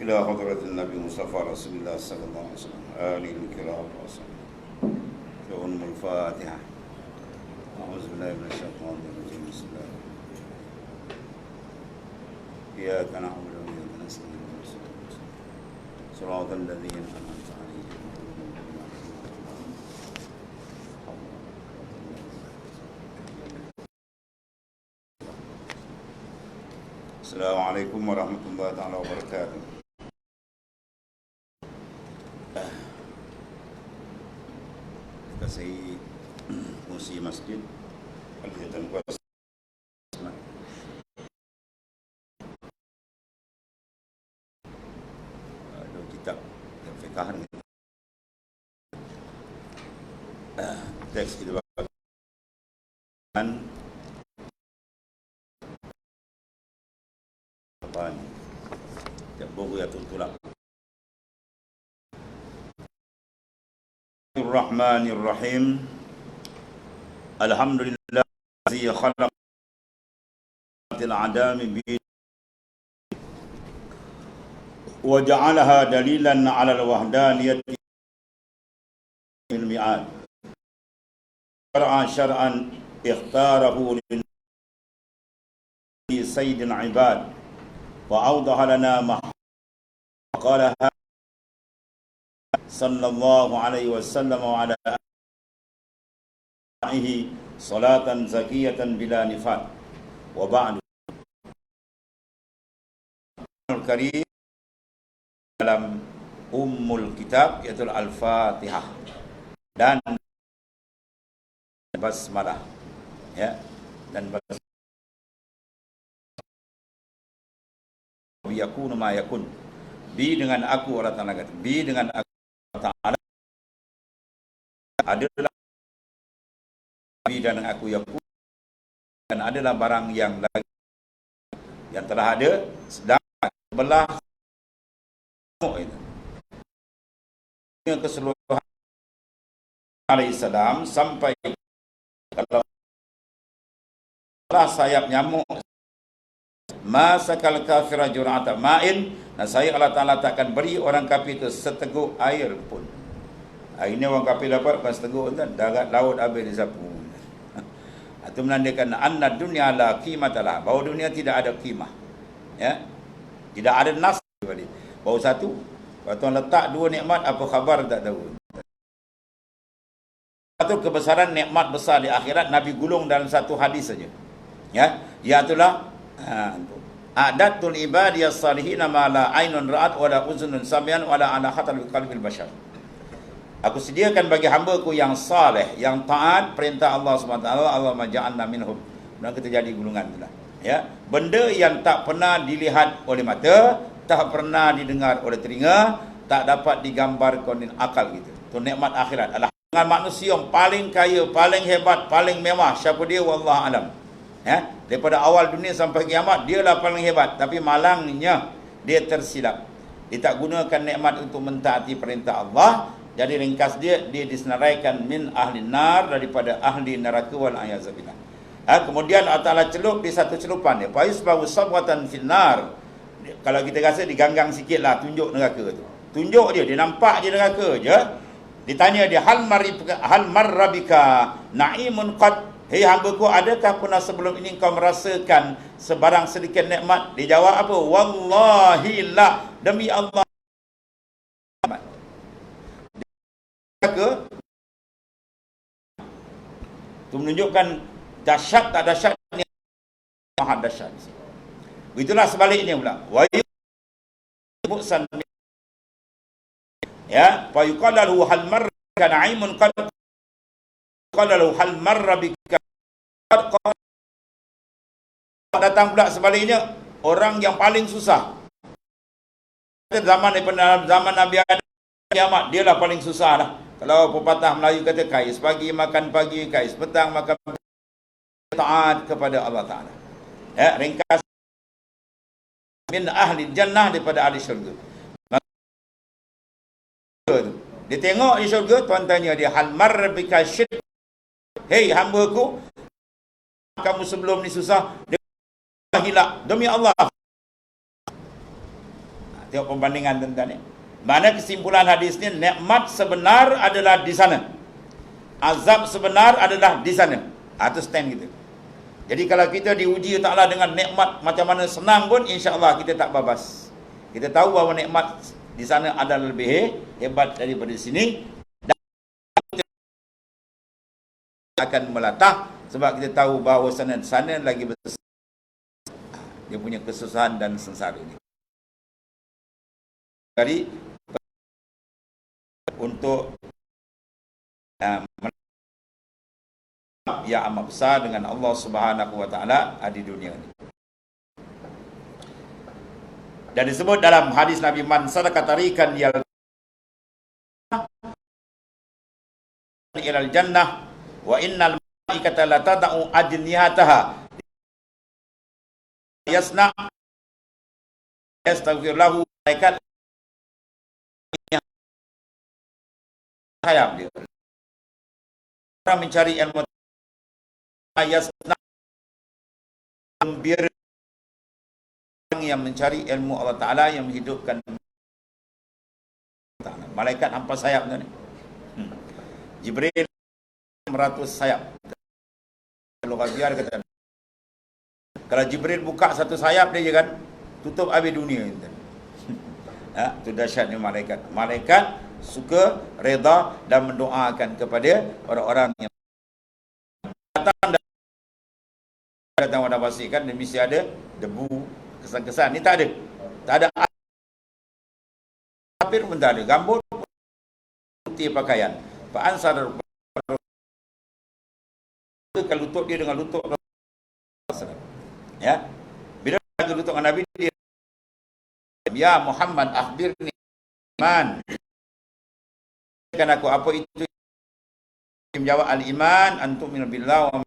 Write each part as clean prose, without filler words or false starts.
إلى حضرة النبي مصطفى رسول الله صلى الله عليه وسلم آله الكرام وصحبه. شؤون الفاتحة. أعوذ بالله من الشيطان الرجيم. بسم الله الرحمن الرحيم. إياك نعبد وإياك نستعين. صراط الذين أنعمت عليهم. Assalamualaikum warahmatullahi taala wabarakatuh. Kita saya fungsi masjid kegiatan kuasa ada kitab yang fiqhan teks kita bacakan Bughyatul Rahmanirrahim. Alhamdulillah allazi khalaqal adami bi wa ja'alaha dalilan 'ala al-wahdaniyati fil mi'ad. Syar'an ikhtarahu li sayyidil 'ibad wa awdaha lana ma qala sallallahu alaihi wasallam wa ala alihi salatan zakiyatan bila nifat wa ba'du. Al-Karim dalam Ummul Kitab yaitu Al-Fatihah dan basmalah, ya, dan basmalah yakunu ma yakun. Bi dengan aku, Allah Ta'ala kata, bi dengan aku, Allah Ta'ala adalah bi dan aku yakun, dan adalah barang yang lagi yang telah ada sedang belah itu. Yang keseluruhan alaihissalam sampai kalau sayap nyamuk masakal kafira jur'ata ma'in, dan saya Allah Ta'ala takkan beri orang kafir itu seteguk air pun. Ini orang kafir dapat bukan seteguk tu, darat laut habis disapu. Itu menandakan anna dunya la qimatalah, bahawa dunia tidak ada qimah, ya, tidak ada nas balik. Bahawa satu, waktu letak dua nikmat, apa khabar tak tahu. Satu kebesaran nikmat besar di akhirat Nabi gulung dalam satu hadis saja, ya, iaitulah a'datul ibadiyas salihin ma la ainun ra'at wa la uzunun sami'an wa la ala khatar bi qalbil bashar. Aku sediakan bagi hamba-Ku yang saleh, yang taat perintah Allah Subhanahu wa taala, Allahumma ja'alna minhum. Dan kita jadi gulungan itulah, ya, benda yang tak pernah dilihat oleh mata, tak pernah didengar oleh telinga, tak dapat digambarkan dengan akal gitu. Itu nikmat akhirat. Adalah dengan manusia yang paling kaya, paling hebat, paling mewah. Siapa dia? Wallahu alam. Ya, daripada awal dunia sampai kiamat dialah paling hebat, tapi malangnya dia tersilap. Dia tak gunakan nikmat untuk mentaati perintah Allah. Jadi ringkas dia disenaraikan min ahli nar, daripada ahli neraka wal ayazabillah. Kemudian Allah Ta'ala celup di satu celupan dia, fa yusbahu sabwatan fil nar. Kalau kita rasa diganggang sikitlah, tunjuk neraka tu. Tunjuk dia nampak je neraka je. Ditanya dia, hal marrabika na'imun qad. Hei hamba-Ku, adakah pernah sebelum ini kau merasakan sebarang sedikit nikmat? Dia jawab apa? Wallahi la, demi Allah. Itu menunjukkan dahsyat tak dahsyat ni, maha dahsyat. Begitulah sebaliknya pula. Wa yuqsan, ya, fa yuqalu hal marraka na'imun qad qalalu hal marra bika. Datang pula sebaliknya, orang yang paling susah zaman Nabi Adam kiamat, dialah paling susah dah. Kalau pepatah Melayu kata, kais pagi makan pagi, kais petang makan petang, taat kepada Allah Ta'ala, ya, ringkas min ahli jannah, daripada ahli syurga. Dia tengok di syurga, Tuhan tanya dia, hal marra bika syid. Hei hamba-Ku, kamu sebelum ni susah, dia hilak demi Allah. Tengok perbandingan tuan-tuan ni. Mana kesimpulan hadis ni, nikmat sebenar adalah di sana. Azab sebenar adalah di sana. Itu stand kita. Jadi kalau kita diuji Allah dengan nikmat macam mana senang pun, insya-Allah kita tak babas. Kita tahu bahawa nikmat di sana adalah lebih hebat daripada sini, dan kita akan melatah sebab kita tahu bahawa sana lagi besar dia punya kesusahan dan sengsara ini. Jadi untuk yang amat besar dengan Allah Subhanahu wa taala di dunia ini. Dan disebut dalam hadis Nabi, man sadaka tarikan ilal jannah wa innal malaikata la tad'u ajnihataha yasna yastaghfir lahu malaikat sayap dia. Orang mencari ilmu yasna gembira, yang mencari ilmu Allah Ta'ala, yang menghidupkan malaikat hampa sayap ni. Jibril 100 sayap. Kalau biar kata, kalau Jibril buka satu sayap dia kan tutup habis dunia itu. Itu dahsyatnya malaikat. Malaikat suka, reda dan mendoakan kepada orang-orang yang datang pada pastikan dia mesti ada debu, kesan-kesan. Ni tak ada. Tak ada kafir pun tak ada. Gambut putih pakaian. Pak Ansar kalau lutut dia dengan lutut ya. Bila dia lutut dengan Nabi, dia ya Muhammad akhbirni iman. Kan aku apa itu? Menjawab al-iman antum min billah wa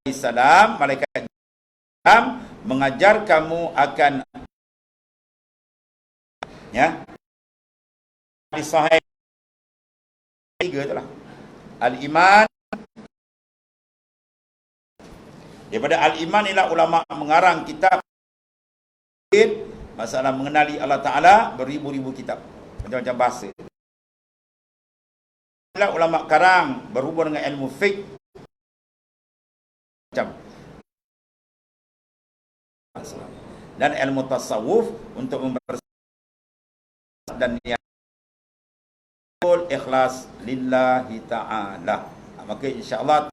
salam, malaikat salam mengajar kamu akan ya di sahih 3 itulah al-iman. Daripada al-iman inilah ulama mengarang kitab masalah mengenali Allah Ta'ala, beribu-ribu kitab macam-macam bahasa. Inilah ulama karang berhubung dengan ilmu fiqh macam dan ilmu tasawuf untuk membersihkan dan niat ikhlas lillahi ta'ala. Maka insya-Allah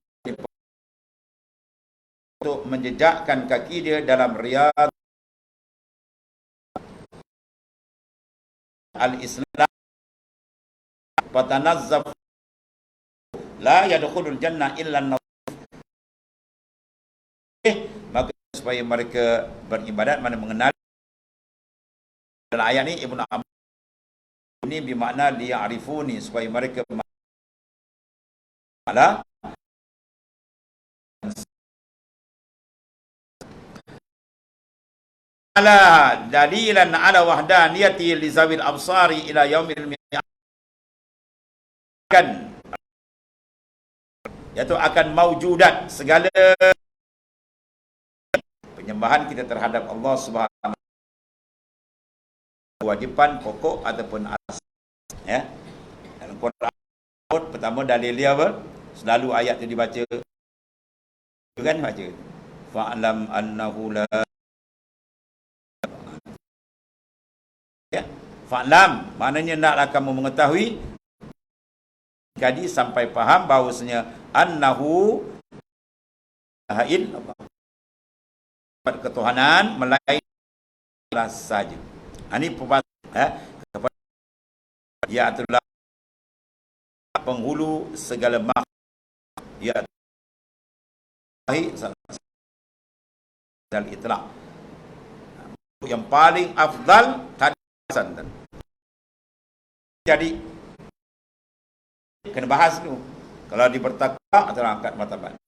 untuk menjejakkan kaki dia dalam riyad al-Islam, fatanazzaf la yadkhulul jannah illa an-nazif. Maka supaya mereka beribadat mana mengenal. Dalam ayat ni Ibnu Abbas ini bermakna liya'rifuni, supaya mereka ala dalilan ala wahdaniyati li zawil absari ila yaumil mi'ad, iaitu akan maujudat segala penyembahan kita terhadap Allah Subhanahu, kewajipan pokok ataupun asas ya. Dalam Quran pertama dalil dia apa? Selalu ayat itu dibaca kan, baca fa'lam annahu la ya. Fa'lam maknanya naklah kamu mengetahui, jadi sampai faham bahawasanya annahu la ilaha illallah, ketuhanan melainkan saja. Ini kepada ya itulah penghulu segala makhluk, ya dan itlaq yang paling afdal tadi. Jadi kena bahas dulu. Kalau dipertakwa atau angkat martabat,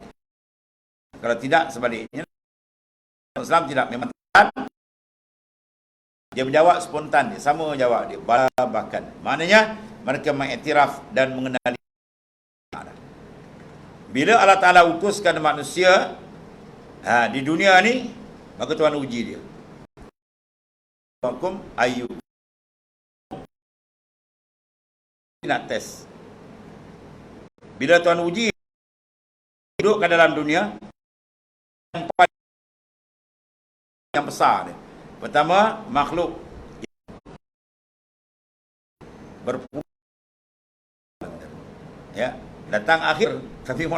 kalau tidak sebaliknya. Islam tidak memang dia menjawab spontan, dia sama jawab dia bahkan maknanya mereka mengiktiraf dan mengenali. Bila Allah Ta'ala utuskan manusia di dunia ni, maka Tuhan uji dia. Hukum ayu nak test. Bila Tuhan uji hidup ke dalam dunia yang besar dia. Pertama, makhluk berpuluh ya, datang akhir tapi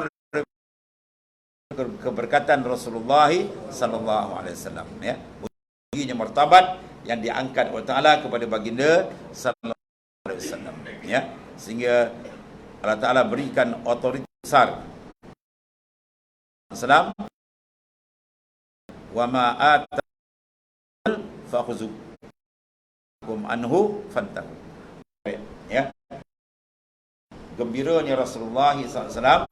keberkatan Rasulullah sallallahu alaihi wasallam ya. Ujinya martabat yang diangkat oleh Taala kepada baginda sallallahu alaihi wasallam ya, sehingga Allah Taala berikan otoritas besar. Salam wa ma atal fakhuzukum anhu fantahu ya. Gembiranya Rasulullah SAW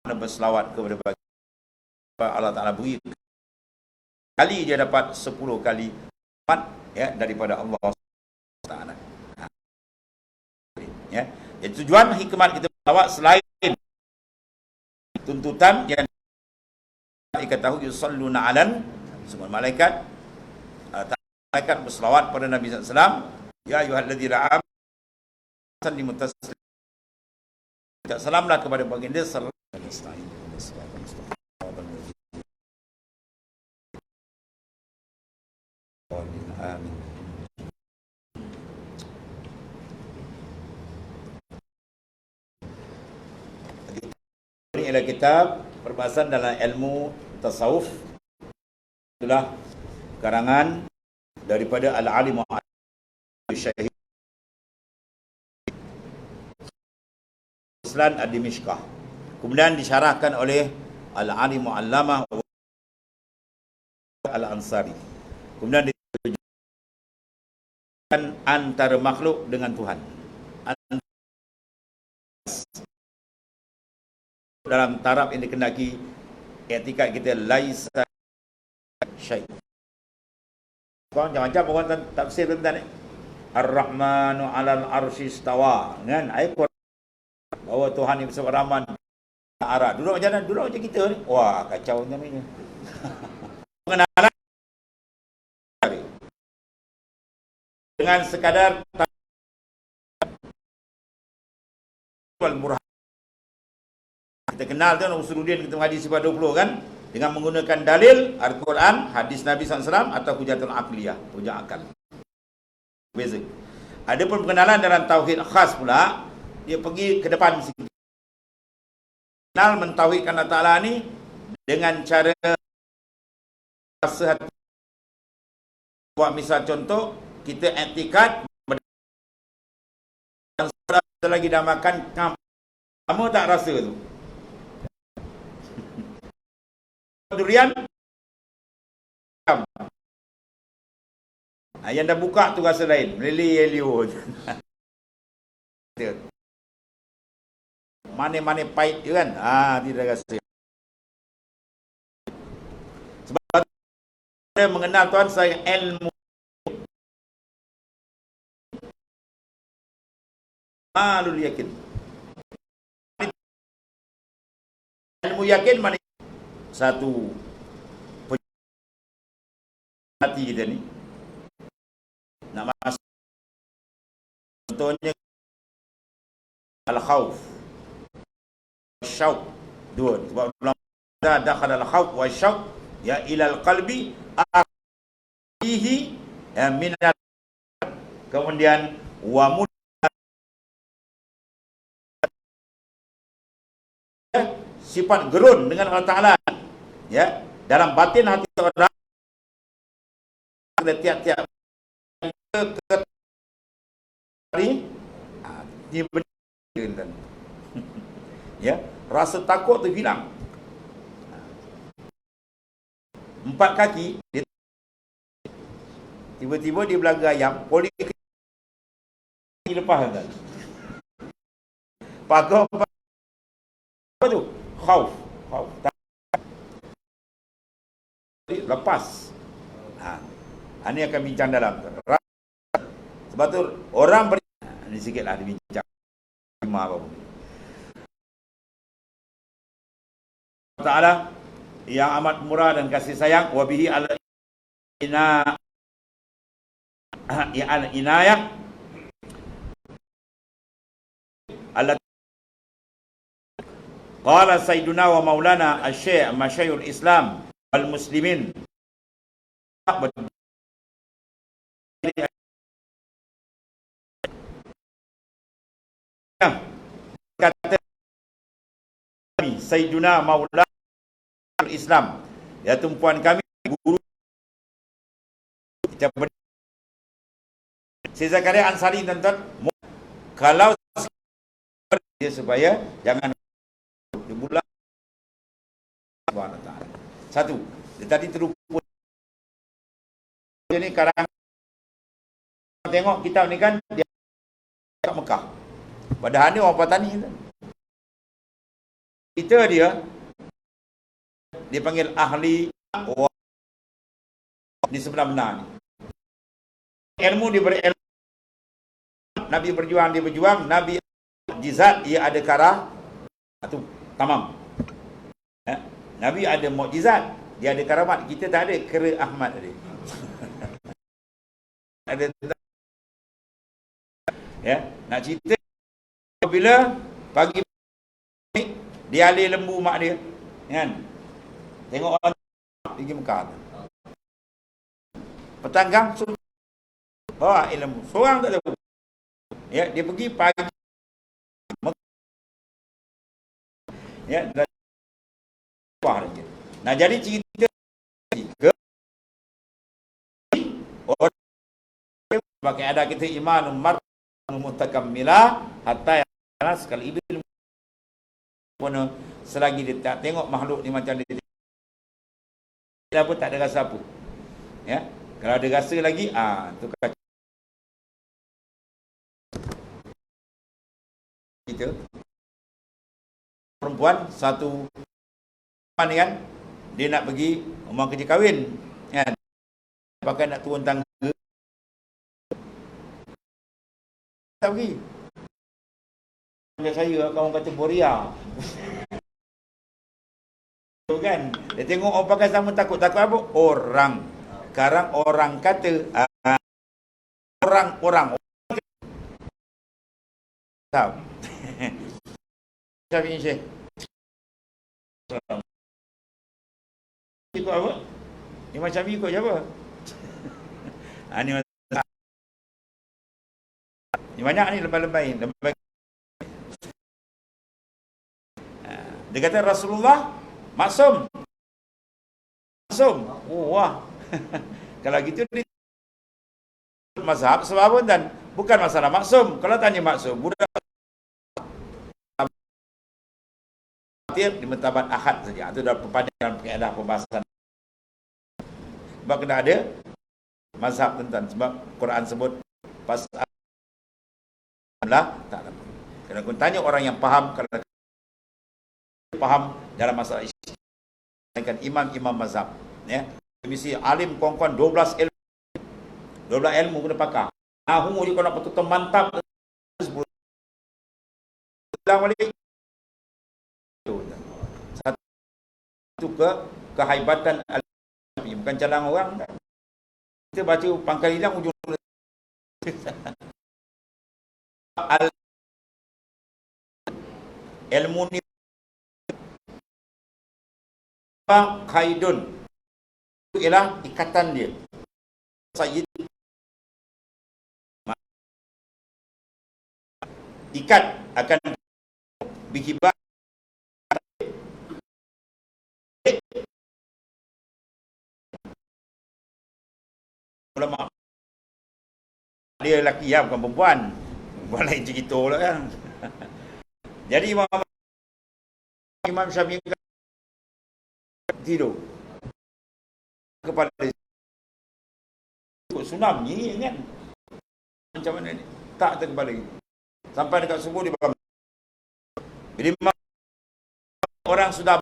berselawat kepada Allah Ta'ala beri kali dia dapat 10 kali ya daripada Allah Ta'ala ya. Jadi tujuan hikmat kita berselawat selain tuntutan yang dikatakan yusalluna alan semua malaikat berselawat pada Nabi SAW. Ya ayyuhalladzina amanu sallimu taslima. Salamlah kepada baginda sallallahu alaihi wasallam. Amin. Ini adalah kitab perbahasan dalam ilmu tasawuf. Itulah karangan daripada Al-Alim Syahid Islam Ad-Dimishqah. Kemudian disyarahkan oleh Al-Alim Allamah Al-Ansari. Kemudian ditunjukkan antara makhluk dengan Tuhan. Dalam taraf yang dikendaki etikat kita laisa syai'. Kau macam-macam orang tafsir tentang ni. Ar-Rahmanu 'alal arsy istawa. Kan? Ayat bahawa Tuhan yang bersama Rahman arah. Duduk macam mana? Duduk macam kita ni. Wah, kacau macam ni. Pengenalan dengan sekadar al-burhan. Kita kenal tu Usuluddin kita hadis sifat 20 kan, dengan menggunakan dalil Al-Quran, hadis Nabi SAW atau hujatul aqliyah, hujah akal. Beza. Ada pun pengenalan dalam tauhid khas pula, dia pergi ke depan sikit. Kenal mentauhidkan Allah Ta'ala ni dengan cara rasa hati. Buat misal contoh, kita etikad kita lagi dah makan kamu tak rasa tu durian yang dah buka tu rasa lain, meleleh-elio. Mana-mana pahit je kan, tidak rasa. Sebab dia mengenal Tuhan saya ilmu malul yakin. Ilmu yakin mana? Satu hati kita ni nak masuk, contohnya al-khawf syauq, dua. Sebab dah dakhala al-khawf wa syauq ya ila al-qalbi fihi min kemudian wa sifat gerun dengan Allah Ta'ala ya, dalam batin hati orang ada tiap-tiap hari ya, rasa takut tu hilang. 4 kaki dia, tiba-tiba dia belaga ayam poli lepas kan pagar apa tu khauf lepas. Ini akan bincang dalam. Sebab tu orang ini sikitlah dibincang. Allah Ta'ala yang amat murah dan kasih sayang, wabihi al-inayah Allah qala sayyiduna wa maulana asy-syekh masyaykhul Islam wal muslimin kata sayyiduna maulana Islam, ya tumpuan kami guru kita Syekh Zakaria Ansari, tuan-tuan, kalau dia supaya jangan dibulat Subhanahu taala. Satu, dia tadi teruput. Ini karang tengok kitab ni kan dia kat Mekah. Padahal ni orang petani kan. Kita dia panggil ahli di sebenar-benar ni. Ilmu diberi ilmu. Nabi berjuang, dia berjuang. Nabi mukjizat, ia ada karah. Itu tamam. Nabi ada mukjizat, dia ada karamat. Kita tak ada kera Ahmad tadi. Ada ya, nak cerita bila pagi dia alih lembu mak dia, kan? Tengok orang pergi Mekah. Petanggang bawa ilmu. Seorang tak tahu. Ya, dia pergi pagi. Ya, dah dia. Nah, jadi cerita ke orang pakai ada kita iman umar mutakammila hatta sekali ibil pun selagi dia tak tengok makhluk ni macam dia pun tak ada rasa apa. Ya, kalau ada rasa lagi tu kacau. Kita perempuan satu kan, dia nak pergi rumah kerja kahwin kan, pakai nak turun tangga tak pergi. Macam saya kawan kata Boria kan, dia tengok orang pakai sama takut apa orang. Sekarang orang kata orang tahu. Syafi'i Syekh ikut apa? Imam Syafi'i ikut siapa? Ni banyak ni lebay-lebay. Dia kata Rasulullah maksum. Oh wah. Kalau gitu ni mazhab sebab dan bukan masalah maksum. Kalau tanya maksum, budak di mentabat ahad saja. Itu dah perpanjangan kaedah pembahasan. Sebab kena ada mazhab tentang sebab Quran sebut pasal lah tak ada. Kena kau tanya orang yang faham, kerana faham dalam masalah ijtihad. Imam mazhab, ya. Mesti alim kongkon 12 ilmu. 12 ilmu kena pakar. Hungu je kau nak betul mantap 10. Ulang balik. Satu kehaibatan al-Nabi, bukan calang orang. Kita baca Pangkal Hilang ujung ilmu ni kaidun ialah ikatan dia. Sayyid ikat akan bihibat ulama. Dia lelaki ya, bukan perempuan. Perempuan lain cerita lah kan. Jadi Imam Syafi'i tidur kepala ikut tsunami kan. Macam mana ni? Tak terkepala lagi. Sampai dekat subuh dia bangun. Bila orang sudah